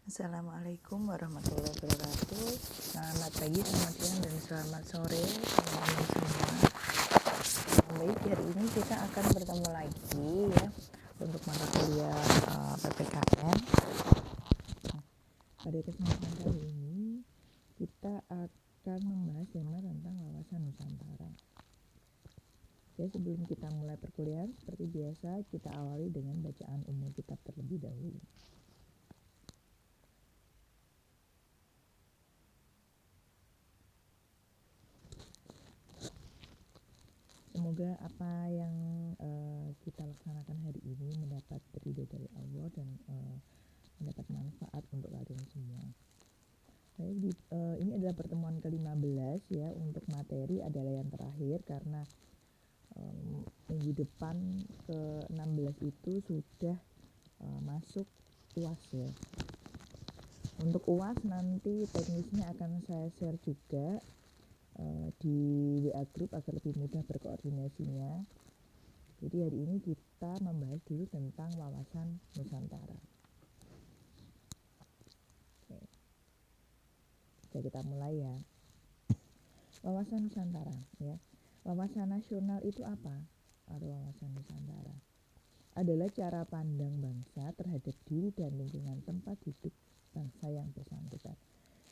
Assalamualaikum warahmatullahi wabarakatuh. Selamat pagi, selamat siang, dan selamat sore teman-teman semua. Baik, hari ini kita akan bertemu lagi ya untuk mata kuliah PPKN. Pada kesempatan kali ini kita akan membahas tema tentang wawasan Nusantara. Ya, sebelum kita mulai perkuliahan, seperti biasa kita awali dengan bacaan umum kitab terlebih dahulu. Semoga apa yang kita laksanakan hari ini mendapat ridho dari Allah dan mendapat manfaat untuk kalian semua. Baik, ini adalah pertemuan ke-15 ya, untuk materi adalah yang terakhir karena minggu depan ke-16 itu sudah masuk UAS ya. Untuk UAS nanti teknisnya akan saya share juga di WA Group agar lebih mudah berkoordinasinya. Jadi hari ini kita membahas dulu tentang wawasan Nusantara. Oke. Jadi kita mulai ya. Wawasan Nusantara ya. Wawasan nasional itu apa? Atau wawasan Nusantara adalah cara pandang bangsa terhadap diri dan lingkungan tempat hidup bangsa yang bersangkutan.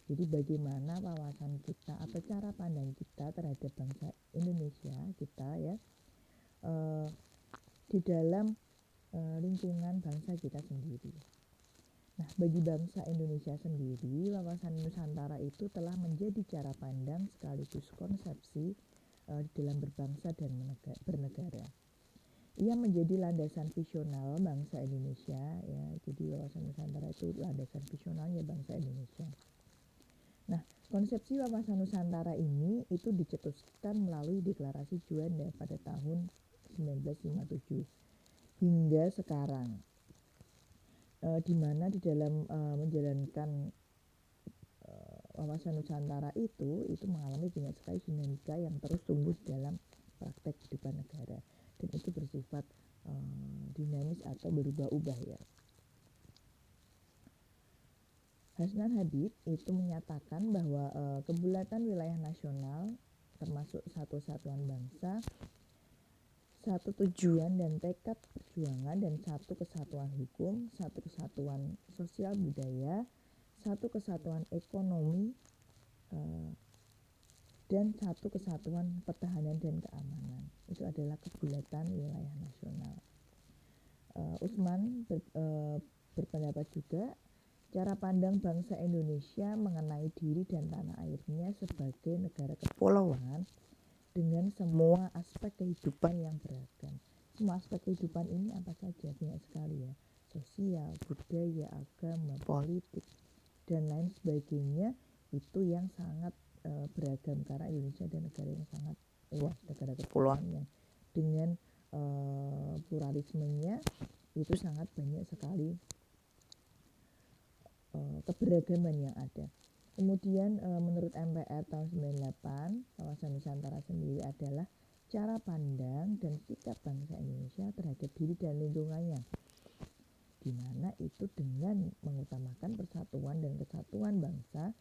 Jadi bagaimana wawasan kita atau cara pandang kita terhadap bangsa Indonesia kita ya di dalam lingkungan bangsa kita sendiri. Nah, bagi bangsa Indonesia sendiri, wawasan Nusantara itu telah menjadi cara pandang sekaligus konsepsi di dalam berbangsa dan bernegara. Ia menjadi landasan visional bangsa Indonesia ya. Jadi wawasan Nusantara itu landasan visionalnya bangsa Indonesia. Nah, konsepsi wawasan Nusantara ini itu dicetuskan melalui Deklarasi Juanda pada tahun 1957 hingga sekarang, di mana di dalam menjalankan wawasan Nusantara itu mengalami banyak sekali dinamika yang terus tumbuh dalam praktek kehidupan negara, dan itu bersifat dinamis atau berubah-ubah ya. Hasnan Habib itu menyatakan bahwa kebulatan wilayah nasional termasuk satu satuan bangsa, satu tujuan dan tekad perjuangan, dan satu kesatuan hukum, satu kesatuan sosial budaya, satu kesatuan ekonomi, dan satu kesatuan pertahanan dan keamanan. Itu adalah kebulatan wilayah nasional. Usman berpendapat juga cara pandang bangsa Indonesia mengenai diri dan tanah airnya sebagai negara kepulauan dengan semua aspek kehidupan yang beragam. Semua aspek kehidupan ini apa saja? Banyak sekali ya. Sosial, budaya, agama, politik, dan lain sebagainya, itu yang sangat beragam karena Indonesia adalah negara yang sangat luas, negara kepulauan yang dengan pluralismenya itu sangat banyak sekali keberagaman yang ada. Kemudian menurut MPR tahun 98, wawasan Nusantara sendiri adalah cara pandang dan sikap bangsa Indonesia terhadap diri dan lingkungannya, di mana itu dengan mengutamakan persatuan dan kesatuan bangsa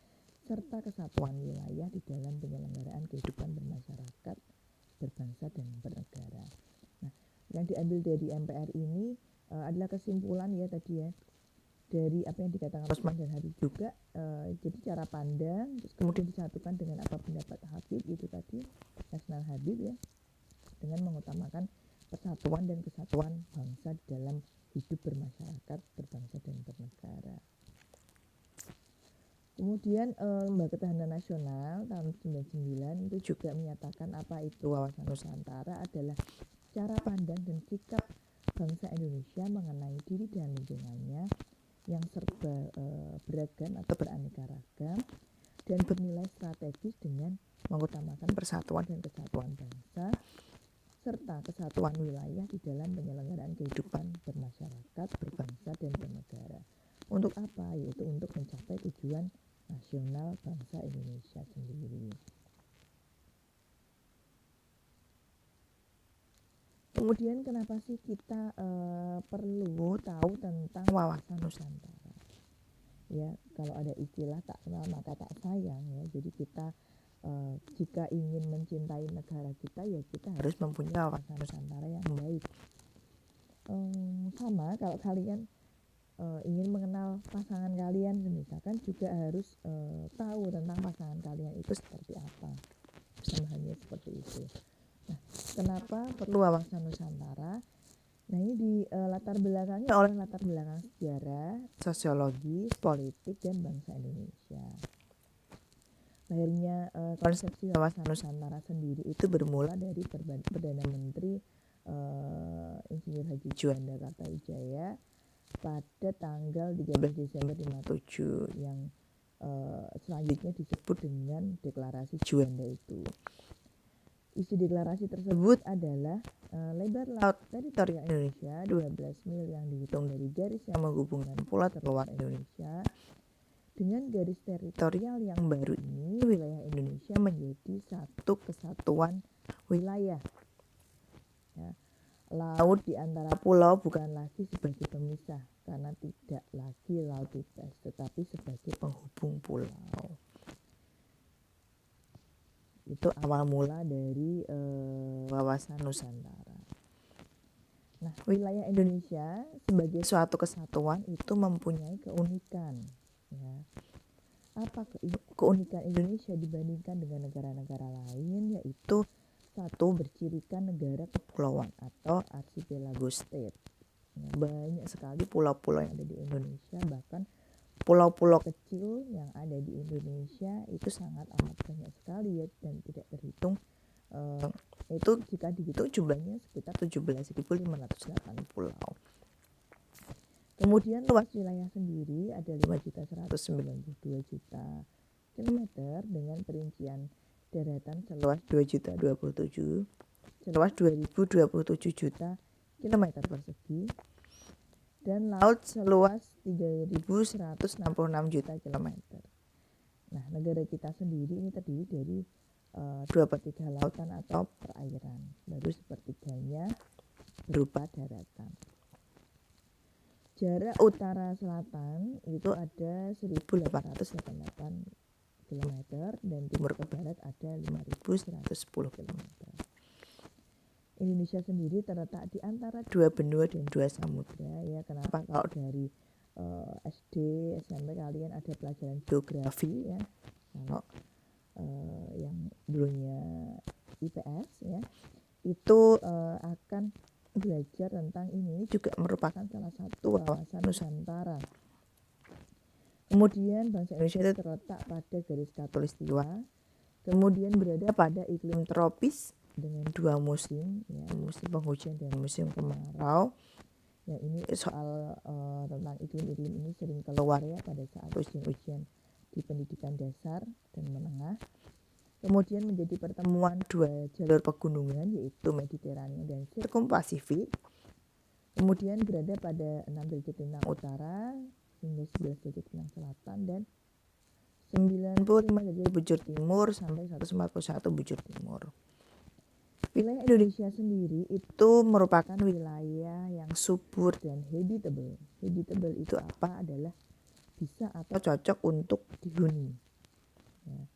serta kesatuan wilayah di dalam penyelenggaraan kehidupan bermasyarakat, berbangsa, dan bernegara. Nah, yang diambil dari MPR ini adalah kesimpulan ya tadi ya, dari apa yang dikatakan Usman dan Habib juga, jadi cara pandang terus kemudian disatukan dengan apa pendapat Habib itu tadi, Hasnan Habib ya, dengan mengutamakan persatuan dan kesatuan bangsa di dalam hidup bermasyarakat, berbangsa, dan bernegara. Kemudian Lembaga Ketahanan Nasional tahun 1999 itu juga menyatakan apa itu wawasan Nusantara adalah cara pandang dan sikap bangsa Indonesia mengenai diri dan lingkungannya yang serba beragam atau beraneka ragam dan bernilai strategis dengan mengutamakan persatuan dan kesatuan bangsa serta kesatuan wilayah di dalam penyelenggaraan kehidupan bermasyarakat, berbangsa, dan bernegara. Untuk apa? Yaitu untuk mencapai tujuan nasional bangsa Indonesia sendiri. Kemudian kenapa sih kita perlu tahu tentang wawasan Nusantara? ya, kalau ada istilah tak kenal maka tak sayang ya. Jadi kita jika ingin mencintai negara kita ya kita harus mempunyai wawasan Nusantara yang baik. Sama kalau kalian ingin mengenal pasangan kalian, misalkan juga harus tahu tentang pasangan kalian itu seperti apa. Sama halnya seperti itu. Nah, kenapa perlu wawasan Nusantara? Nah, ini di latar belakangnya oleh latar belakang sejarah, sosiologi, politik, dan bangsa Indonesia. Lahirnya konsepsi wawasan Nusantara sendiri itu bermula dari Perdana Menteri Insinyur Haji Juanda Kartawijaya pada tanggal 13 Desember 57 yang selanjutnya disebut dengan Deklarasi Juanda itu. Isi deklarasi tersebut adalah lebar laut teritorial Indonesia 12 mil yang dihitung dari garis yang menghubungkan pulau terluar Indonesia dengan garis teritorial yang baru ini, wilayah Indonesia menjadi satu kesatuan wilayah. Ya. Laut di antara pulau bukan lagi sebagai pemisah karena tidak lagi laut bebas, tetapi sebagai penghubung pulau. Itu awal mula dari wawasan Nusantara. Nah, wilayah Indonesia sebagai suatu kesatuan itu mempunyai keunikan. Ya. Apa keunikan Indonesia dibandingkan dengan negara-negara lain? Yaitu satu, bercirikan negara kepulauan atau archipelago state. Ya, banyak sekali pulau-pulau yang ada di Indonesia, bahkan pulau-pulau kecil yang ada di Indonesia itu sangat amat banyak sekali ya, dan tidak terhitung. Itu jika dihitung jumlahnya sekitar 17.508 pulau. Kemudian luas wilayah sendiri ada 5.192 juta kilometer dengan perincian daratan seluas 2.027, seluas 2.027 juta kilometer persegi, dan laut seluas 3.166 juta kilometer. Nah, negara kita sendiri ini terdiri dari 2/3 lautan atau perairan, baru sepertiganya berupa daratan. Jarak utara selatan itu ada 1.888 km dan timur ke barat ada 5.110 km. Indonesia sendiri terletak di antara dua benua dan dua samudra ya. Kenapa kalau dari SD, SMP kalian ada pelajaran geografi ya. Kalau yang dulunya IPS ya, itu akan belajar tentang ini juga merupakan salah satu wawasan Nusantara. Kemudian bangsa Indonesia itu terletak pada garis khatulistiwa, kemudian berada pada iklim tropis dengan dua musim, ya, musim penghujan dan musim kemarau. Ya, ini soal tentang iklim-iklim ini sering keluar ya pada saat ujian-ujian di pendidikan dasar dan menengah. Kemudian menjadi pertemuan dua jalur pegunungan yaitu Mediterania dan Sirkumpasifik. Kemudian berada pada 6 derajat lintang utara hingga 11 derajat lintang selatan dan 95 derajat bujur timur sampai 141 bujur timur. Wilayah Indonesia sendiri itu merupakan wilayah yang subur dan habitable. Habitable itu apa? Adalah bisa atau cocok untuk dihuni. Ya.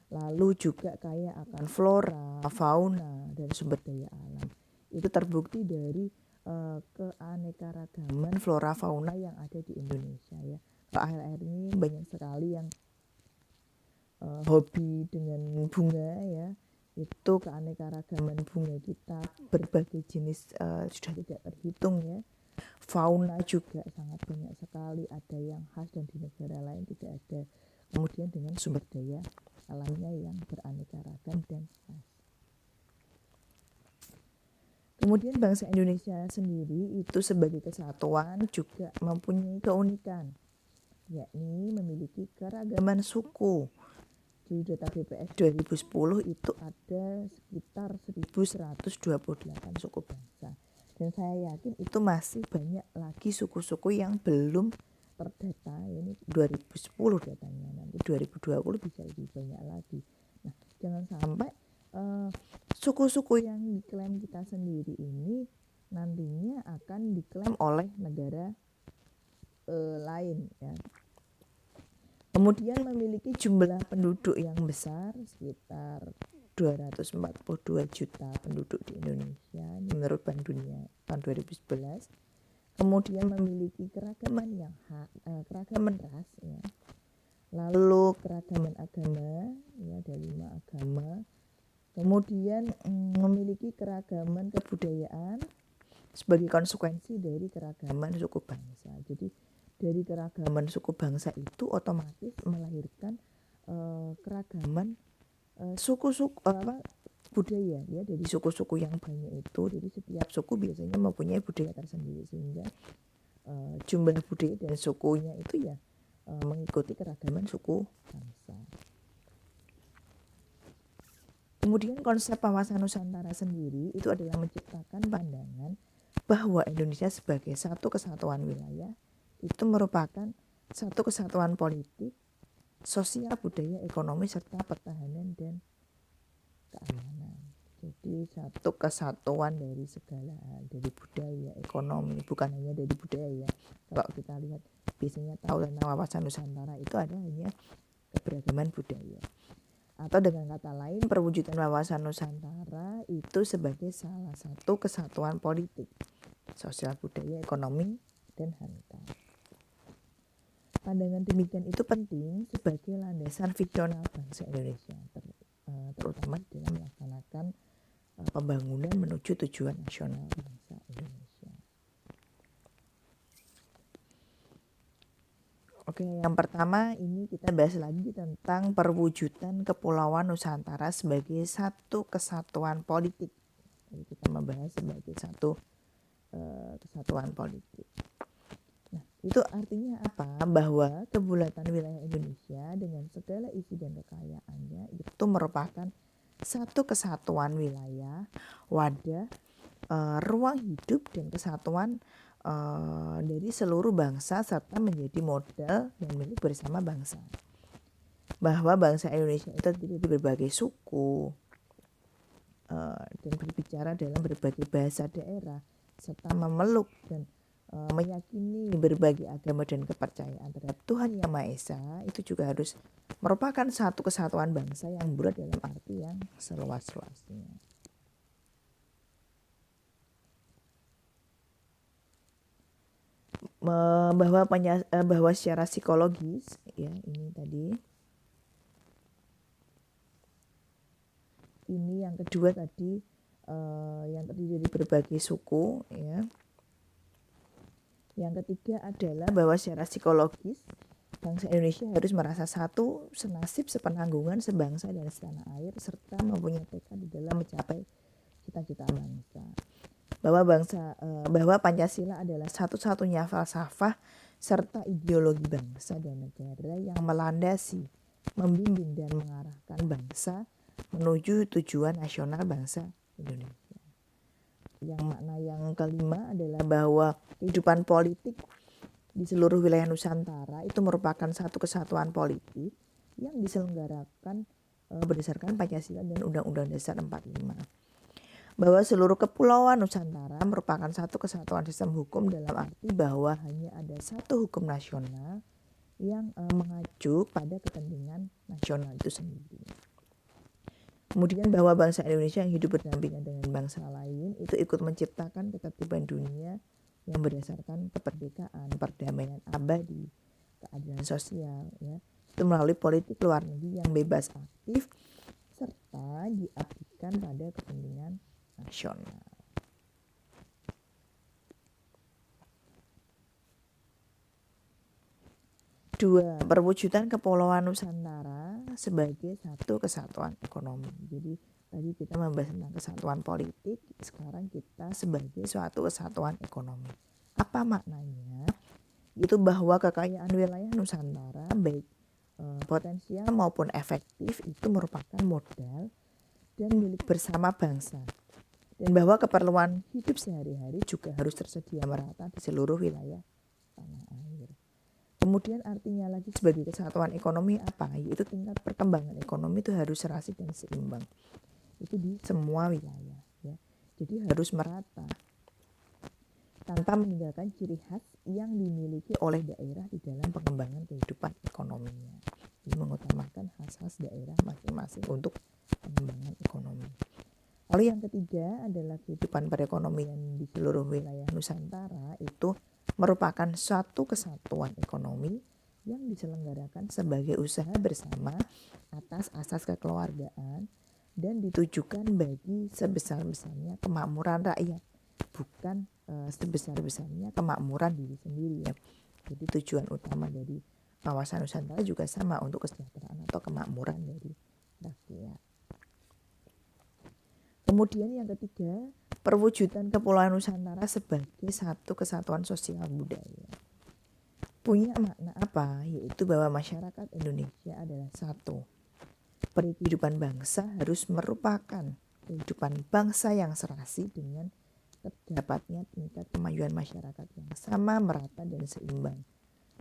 Lalu juga kaya akan flora, fauna, dan sumber daya alam. Itu terbukti dari keanekaragaman flora fauna yang ada di Indonesia ya. Akhir-akhir ini banyak sekali yang hobi dengan bunga ya. Itu keanekaragaman bunga kita berbagai jenis sudah tidak terhitung ya. Fauna juga sangat banyak sekali, ada yang khas dan di negara lain tidak ada. Kemudian dengan sumber daya alamnya yang beraneka ragam dan khas. Kemudian bangsa Indonesia sendiri itu sebagai kesatuan juga mempunyai keunikan, yakni memiliki keragaman suku. Di data BPS 2010 itu ada sekitar 1.128 suku bangsa. Dan saya yakin itu masih banyak lagi suku-suku yang belum terdata. Ini 2010 datanya, nanti 2020 bisa lebih banyak lagi. Nah, jangan sampai suku-suku yang diklaim kita sendiri ini nantinya akan diklaim oleh negara lain ya. Kemudian memiliki jumlah penduduk yang besar, sekitar 242 juta penduduk di Indonesia, ini menurut Bank Dunia tahun 2011. Kemudian memiliki keragaman keragaman ras, ya. Lalu keragaman agama, ya, ada 5 agama. Kemudian memiliki keragaman kebudayaan sebagai konsekuensi dari keragaman suku bangsa. Jadi dari keragaman suku bangsa itu otomatis melahirkan keragaman suku-suku budaya, ya, dari suku-suku yang banyak itu. Jadi setiap suku biasanya mempunyai budaya tersendiri, sehingga jumlah budaya dan sukunya itu ya mengikuti keragaman suku bangsa. Kemudian konsep wawasan Nusantara sendiri itu adalah menciptakan pandangan bahwa Indonesia sebagai satu kesatuan wilayah itu merupakan satu kesatuan politik, sosial, budaya, ekonomi, serta pertahanan dan keamanan. Jadi satu kesatuan dari segala hal, dari budaya, ekonomi, bukan hanya dari budaya. Kalau kita lihat biasanya tahu tentang wawasan Nusantara itu ada hanya keberagaman budaya. Atau dengan kata lain, perwujudan wawasan Nusantara itu sebagai salah satu kesatuan politik, sosial, budaya, ekonomi, dan harta. Pandangan demikian itu penting sebagai landasan visional bangsa Indonesia, terutama dalam melaksanakan pembangunan menuju tujuan nasional bangsa Indonesia. Oke, yang pertama ini kita bahas lagi tentang perwujudan Kepulauan Nusantara sebagai satu kesatuan politik. Jadi kita membahas sebagai satu kesatuan politik. Nah, itu artinya apa? Bahwa kebulatan wilayah Indonesia dengan segala isi dan kekayaannya itu merupakan satu kesatuan wilayah, wadah, ruang hidup dan kesatuan dari seluruh bangsa, serta menjadi modal dan milik bersama bangsa. Bahwa bangsa Indonesia itu terdiri dari berbagai suku dan berbicara dalam berbagai bahasa daerah, serta memeluk dan meyakini berbagai agama dan kepercayaan terhadap Tuhan Yang Maha Esa, itu juga harus merupakan satu kesatuan bangsa yang bulat dalam arti yang seluas-luasnya. Bahwa secara psikologis, ya, ini tadi, ini yang kedua tadi, yang terdiri dari berbagai suku, ya. Yang ketiga adalah bahwa secara psikologis bangsa Indonesia harus merasa satu, senasib, sepenanggungan, sebangsa dan setanah air, serta mempunyai tekad di dalam mencapai cita-cita bangsa. Bahwa Pancasila adalah satu-satunya falsafah serta ideologi bangsa dan negara yang melandasi, membimbing dan mengarahkan bangsa menuju tujuan nasional bangsa Indonesia. Yang makna yang kelima adalah bahwa kehidupan politik di seluruh wilayah Nusantara itu merupakan satu kesatuan politik yang diselenggarakan berdasarkan Pancasila dan Undang-Undang Dasar 45. Bahwa seluruh kepulauan Nusantara merupakan satu kesatuan sistem hukum dalam arti bahwa hanya ada satu hukum nasional yang mengacu pada kepentingan nasional itu sendiri. Kemudian bahwa bangsa Indonesia yang hidup berdampingan dengan bangsa lain itu ikut menciptakan ketertiban dunia yang berdasarkan kemerdekaan, perdamaian abadi, keadilan sosial, ya, itu melalui politik luar negeri yang bebas aktif serta diabdikan pada kepentingan nasional. Dua, perwujudan Kepulauan Nusantara sebagai satu kesatuan ekonomi. Jadi tadi kita membahas tentang kesatuan politik, sekarang kita sebagai suatu kesatuan ekonomi. Apa maknanya? Itu bahwa kekayaan wilayah Nusantara baik potensial maupun efektif itu merupakan modal dan milik bersama bangsa. Dan bahwa keperluan hidup sehari-hari juga harus tersedia merata di seluruh wilayah tanah air. Kemudian artinya lagi sebagai kesatuan ekonomi apa? Yaitu tingkat perkembangan ekonomi itu harus serasi dan seimbang. Itu di semua wilayah, ya. Jadi harus merata tanpa meninggalkan ciri khas yang dimiliki oleh daerah di dalam pengembangan kehidupan ekonominya. asas daerah masing-masing untuk pengembangan ekonomi. Lalu yang ketiga adalah kehidupan perekonomian di seluruh wilayah Nusantara itu merupakan suatu kesatuan ekonomi yang diselenggarakan sebagai usaha bersama atas asas kekeluargaan dan ditujukan bagi sebesar-besarnya kemakmuran rakyat, bukan sebesar-besarnya kemakmuran diri sendiri ya. Jadi tujuan utama dari kawasan Nusantara juga sama, untuk kesejahteraan atau kemakmuran dari rakyat. Kemudian yang ketiga, perwujudan Kepulauan Nusantara sebagai satu kesatuan sosial budaya. Punya makna apa? Yaitu bahwa masyarakat Indonesia adalah satu. Kehidupan bangsa harus merupakan kehidupan bangsa yang serasi dengan terdapatnya tingkat kemajuan masyarakat yang sama, merata, dan seimbang,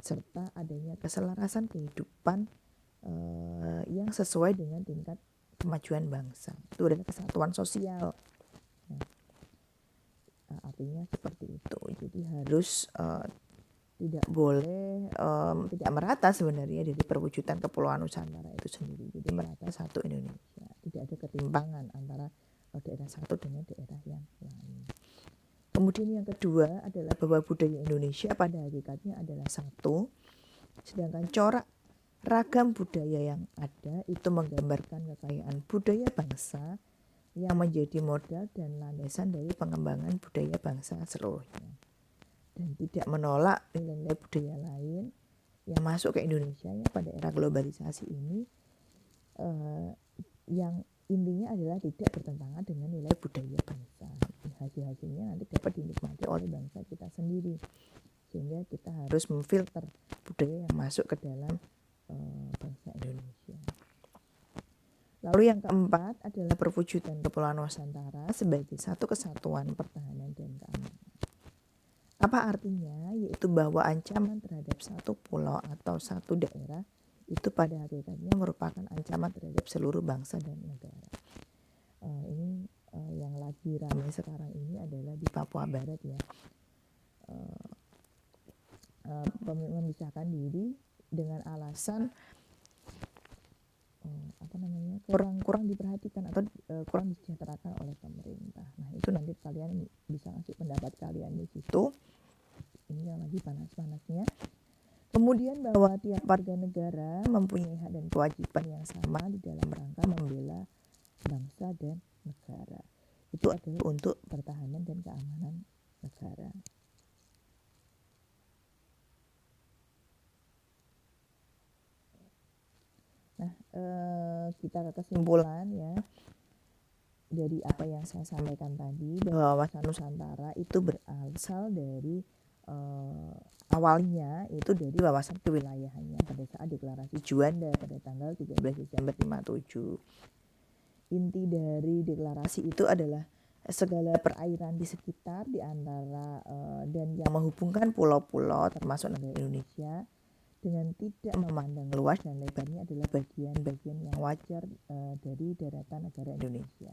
serta adanya keselarasan kehidupan yang sesuai dengan tingkat kemajuan bangsa. Itu adalah kesatuan sosial. Artinya seperti itu. Jadi harus tidak boleh tidak merata sebenarnya dari perwujudan Kepulauan Nusantara itu sendiri. Jadi merata satu Indonesia. Tidak ada ketimpangan antara daerah satu dengan daerah yang lain. Kemudian yang kedua adalah bahwa budaya Indonesia pada hakikatnya adalah satu, sedangkan corak ragam budaya yang ada itu menggambarkan kekayaan budaya bangsa yang menjadi modal dan landasan dari pengembangan budaya bangsa seluruhnya, dan tidak menolak nilai-nilai budaya lain yang masuk ke Indonesia ya pada era globalisasi ini, yang intinya adalah tidak bertentangan dengan nilai budaya bangsa. Hasil-hasilnya nanti dapat dinikmati oleh bangsa kita sendiri, sehingga kita harus memfilter budaya yang masuk ke dalam bangsa Indonesia. Lalu yang keempat adalah perwujudan Kepulauan Nusantara sebagai satu kesatuan pertahanan dan keamanan. Apa artinya? Yaitu bahwa ancaman terhadap satu pulau atau satu daerah itu pada hakikatnya merupakan ancaman terhadap seluruh bangsa dan negara. Ini yang lagi ramai sekarang ini adalah di Papua Barat ya. Memisahkan diri dengan alasan kurang diperhatikan atau kurang disejahterakan oleh pemerintah. Nah, itu nanti kalian bisa kasih pendapat kalian di situ. Ini yang lagi panas-panasnya. Kemudian bahwa tiap warga negara mempunyai hak dan kewajiban yang sama di dalam rangka membela bangsa dan negara. Itu adalah untuk pertahanan dan keamanan negara. Nah, kita ke kesimpulan ya dari apa yang saya sampaikan tadi, bahwa wawasan Nusantara itu berasal dari awalnya itu dari wawasan kewilayahannya pada saat deklarasi Juanda pada tanggal 13 Desember 57. Inti dari deklarasi itu adalah segala perairan di sekitar di antara dan yang menghubungkan pulau-pulau termasuk negara Indonesia dengan tidak memandang luas dan lebarnya adalah bagian-bagian yang wajar dari daratan negara Indonesia.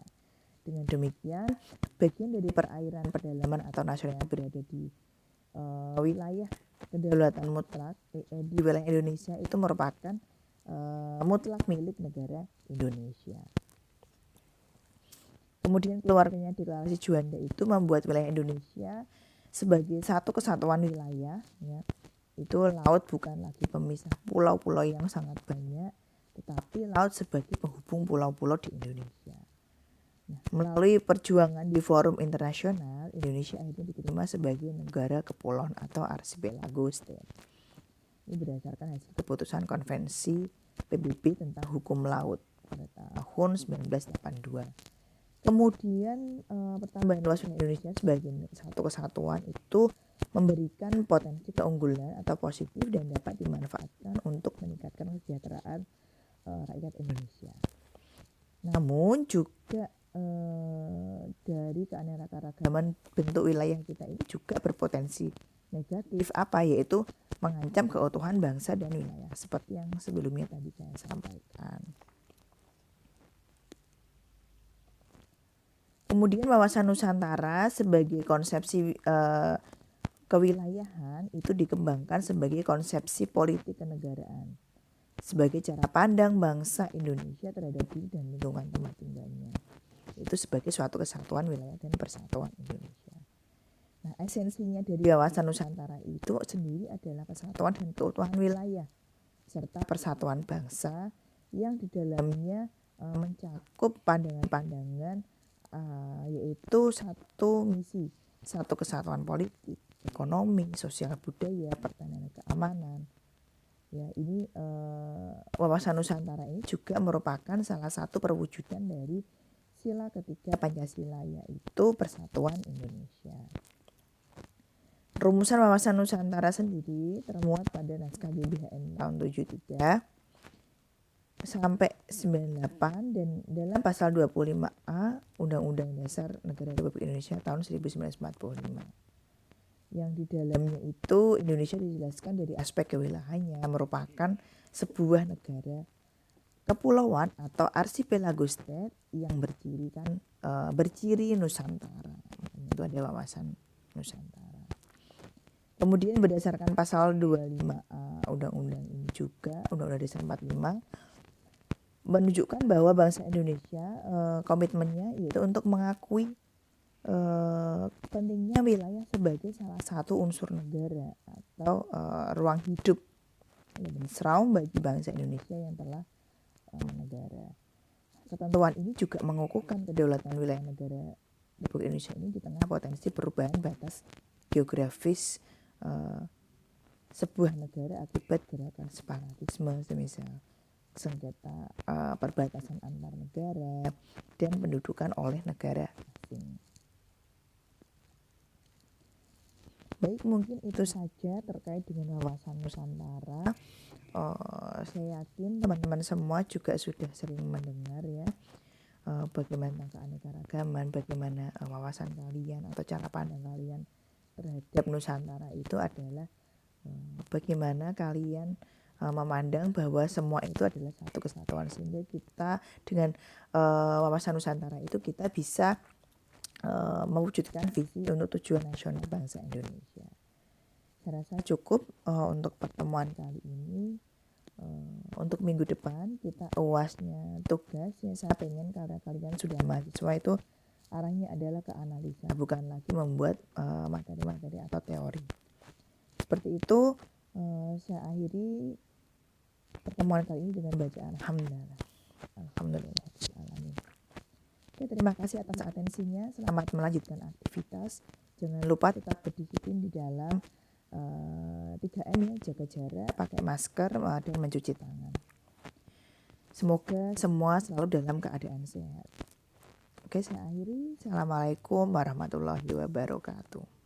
Dengan demikian, bagian dari perairan pedalaman atau nasional yang berada di wilayah kedaulatan mutlak di wilayah Indonesia itu merupakan mutlak milik negara Indonesia. Kemudian keluarnya deklarasi Juanda itu membuat wilayah Indonesia sebagai satu kesatuan wilayah ya. Itu laut bukan lagi pemisah pulau-pulau yang sangat banyak, tetapi laut sebagai penghubung pulau-pulau di Indonesia. Nah, melalui perjuangan di forum internasional, Indonesia akhirnya diterima sebagai negara kepulauan atau archipelago state. Ini berdasarkan hasil keputusan konvensi PBB tentang hukum laut pada tahun 1982. Kemudian pertambahan luas Indonesia sebagai satu kesatuan itu memberikan potensi keunggulan atau positif dan dapat dimanfaatkan untuk meningkatkan kesejahteraan rakyat Indonesia. Namun juga dari keanekaragaman bentuk wilayah kita ini juga berpotensi negatif, yaitu mengancam keutuhan bangsa dan wilayah seperti yang sebelumnya tadi saya sampaikan. Kemudian wawasan Nusantara sebagai konsepsi kewilayahan itu dikembangkan sebagai konsepsi politik kenegaraan. sebagai cara pandang bangsa Indonesia terhadap diri dan lingkungan tempat tinggalnya. Itu sebagai suatu kesatuan wilayah dan persatuan Indonesia. Nah, esensinya dari wawasan Nusantara itu sendiri adalah kesatuan dan keutuhan wilayah serta persatuan bangsa yang di dalamnya mencakup pandangan-pandangan yaitu satu misi, satu kesatuan politik, ekonomi, sosial budaya, pertahanan dan keamanan. Ya, ini wawasan Nusantara ini juga merupakan salah satu perwujudan dari sila ketiga Pancasila, yaitu Persatuan Indonesia. Rumusan wawasan Nusantara sendiri termuat pada naskah GBHN tahun 73 sampai 98 dan dalam pasal 25A Undang-Undang Dasar Negara Republik Indonesia tahun 1945. Yang di dalamnya itu Indonesia dijelaskan dari aspek kewilayahannya merupakan sebuah negara kepulauan atau archipelago state yang berciri Nusantara. Itu ada wawasan Nusantara. Kemudian berdasarkan pasal 25A Undang-Undang ini juga, Undang-Undang Dasar 45 menunjukkan bahwa bangsa Indonesia komitmennya yaitu untuk mengakui pentingnya wilayah sebagai salah satu unsur negara atau ruang hidup dan seram bagi bangsa Indonesia yang telah bernegara. Ketentuan ini juga mengukuhkan kedaulatan wilayah negara Republik Indonesia ini di tengah potensi perubahan batas geografis sebuah negara akibat gerakan separatisme, semisal sengketa perbatasan antar negara dan pendudukan oleh negara asing. Baik, mungkin itu saja terkait dengan wawasan Nusantara. Saya yakin teman-teman semua juga sudah sering mendengar ya bagaimana keanekaragaman, bagaimana wawasan kalian atau cara pandang kalian terhadap Nusantara itu adalah bagaimana kalian memandang bahwa semua itu adalah satu kesatuan, sehingga kita dengan wawasan Nusantara itu kita bisa mewujudkan visi untuk tujuan nasional bangsa Indonesia. Saya rasa cukup untuk pertemuan kali ini. Untuk minggu depan kita UASnya tugas yang saya pengen karena kalian sudah mahasiswa itu arahnya adalah ke analisa, bukan lagi membuat materi-materi atau teori. Seperti itu saya akhiri pertemuan kali ini dengan bacaan Alhamdulillah. Alhamdulillahirrahmanirrahim. Oke, terima kasih atas atensinya. Selamat melanjutkan aktivitas. Jangan lupa tetap berdisiplin di dalam 3M ya, jaga jarak, pakai masker, dan mencuci tangan. Semoga semua selalu dalam keadaan sehat. Oke, saya akhiri. Assalamualaikum warahmatullahi wabarakatuh.